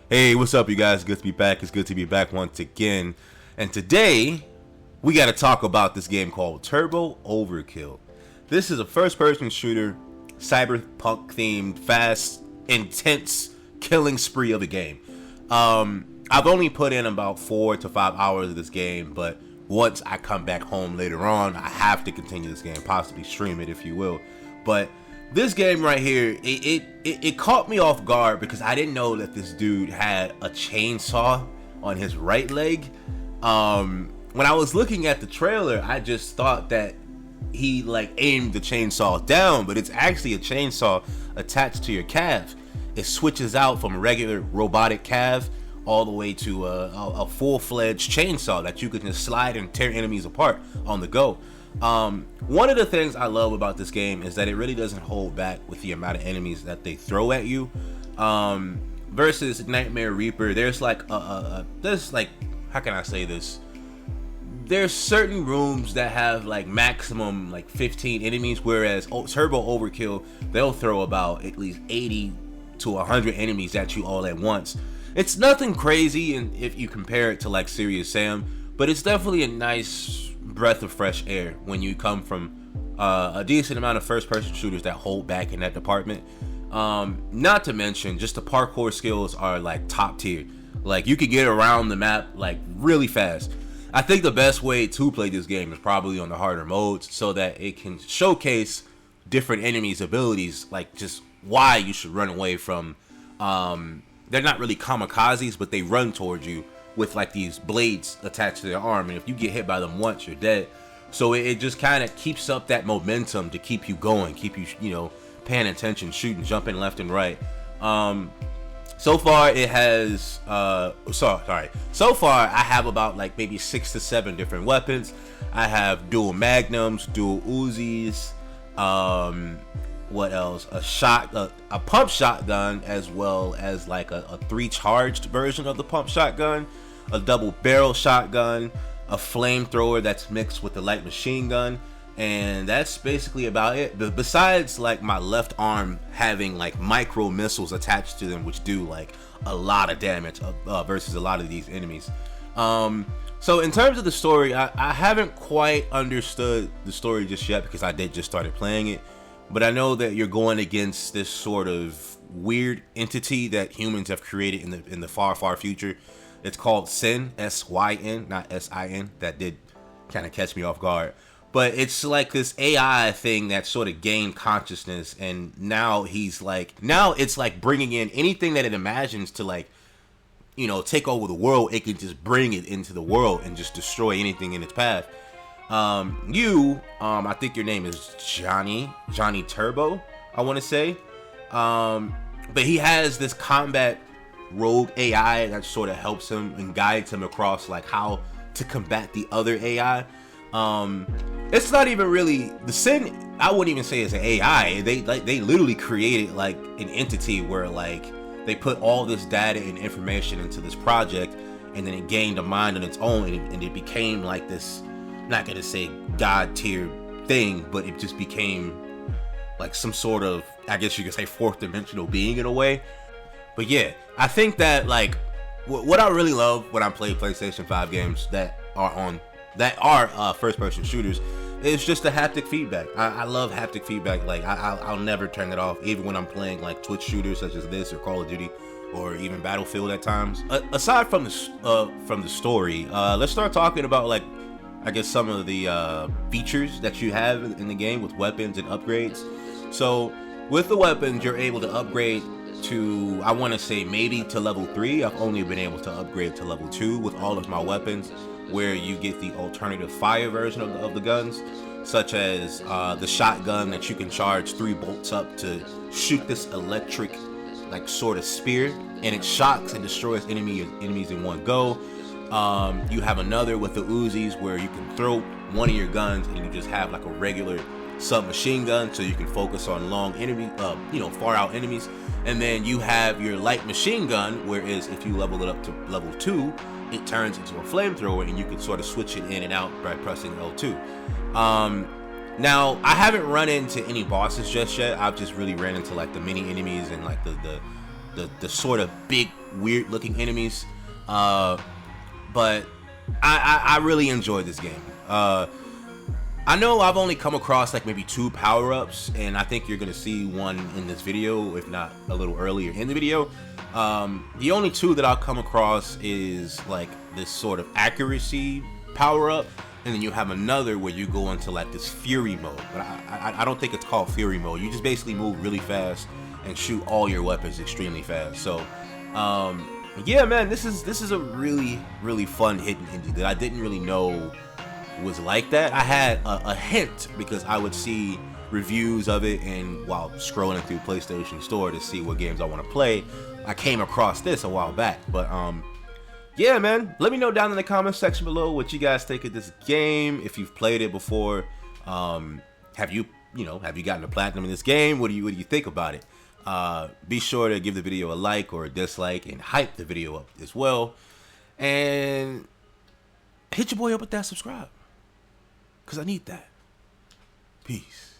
Hey, what's up, you guys? Good to be back. It's good to be back once again. And today, we got to talk about this game called Turbo Overkill. This is a first-person shooter, cyberpunk-themed, fast, intense killing spree of a game. I've only put in about 4 to 5 hours of this game, but once I come back home later on, I have to continue this game, possibly stream it, if you will. But this game right here, it caught me off guard because I didn't know that this dude had a chainsaw on his right leg. When I was looking at the trailer, I just thought that he aimed the chainsaw down, but it's actually a chainsaw attached to your calf. It switches out from a regular robotic calf all the way to a full-fledged chainsaw that you can just slide and tear enemies apart on the go. One of the things I love about this game is that it really doesn't hold back with the amount of enemies that they throw at you. Versus Nightmare Reaper, there's how can I say this? There's certain rooms that have maximum 15 enemies, whereas Turbo Overkill, they'll throw about at least 80 to 100 enemies at you all at once. It's nothing crazy if you compare it to Serious Sam, but it's definitely a nice breath of fresh air when you come from a decent amount of first-person shooters that hold back in that department. Not to mention, just the parkour skills are top tier. You could get around the map really fast. I think the best way to play this game is probably on the harder modes, so that it can showcase different enemies' abilities, just why you should run away from. They're not really kamikazes, but they run towards you with these blades attached to their arm, and if you get hit by them once, you're dead. So it just kind of keeps up that momentum to keep you going, keep you paying attention, shooting, jumping left and right. So far it has so far I have about maybe 6 to 7 different weapons. I have dual magnums, dual Uzis, what else? A pump shotgun, as well as a 3 charged version of the pump shotgun, a double barrel shotgun, a flamethrower that's mixed with the light machine gun, and that's basically about it. But besides my left arm having micro missiles attached to them, which do a lot of damage versus a lot of these enemies. So in terms of the story, I haven't quite understood the story just yet because I did just started playing it. But I know that you're going against this sort of weird entity that humans have created in the far, far future. It's called Sin, S-Y-N, not S-I-N. That did kind of catch me off guard. But it's this AI thing that sort of gained consciousness, and now now it's bringing in anything that it imagines to take over the world. It can just bring it into the world and just destroy anything in its path. I think your name is Johnny Turbo, I want to say. But he has this combat rogue AI that sort of helps him and guides him across how to combat the other AI. It's not even really the Sin. I wouldn't even say it's an AI. They literally created an entity where they put all this data and information into this project, and then it gained a mind on its own, and it became this, not gonna say god tier thing, but it just became some sort of, I guess you could say, fourth dimensional being in a way. But yeah, I think that what I really love when I play PlayStation 5 games that are first person shooters is just the haptic feedback. I love haptic feedback. I'll never turn it off, even when I'm playing Twitch shooters such as this or Call of Duty or even Battlefield at times. Aside from the story, let's start talking about I guess some of the features that you have in the game with weapons and upgrades. So with the weapons, you're able to upgrade to, I want to say, maybe to level 3. I've only been able to upgrade to level 2 with all of my weapons, where you get the alternative fire version of the guns, such as the shotgun that you can charge 3 bolts up to shoot this electric sort of spear, and it shocks and destroys enemies in one go. You have another with the Uzis where you can throw one of your guns and you just have a regular submachine gun, so you can focus on long enemy, far out enemies. And then you have your light machine gun, whereas if you level it up to level 2, it turns into a flamethrower, and you can sort of switch it in and out by pressing L2. Now, I haven't run into any bosses just yet. I've just really ran into the mini enemies and the sort of big weird looking enemies. But I really enjoyed this game. I know I've only come across like maybe 2 power-ups, and I think you're gonna see one in this video, if not a little earlier in the video. The only 2 that I'll come across is like this sort of accuracy power-up, and then you have another where you go into like this fury mode. But I don't think it's called fury mode. You just basically move really fast and shoot all your weapons extremely fast. So yeah, man, this is a really fun hidden indie that I didn't really know was like that. I had a hint because I would see reviews of it, and while scrolling through PlayStation Store to see what games I want to play, I came across this a while back. But yeah, man, let me know down in the comments section below what you guys think of this game. If you've played it before, have you gotten a platinum in this game? What do you think about it? Be sure to give the video a like or a dislike and hype the video up as well, and hit your boy up with that subscribe, because I need that. Peace.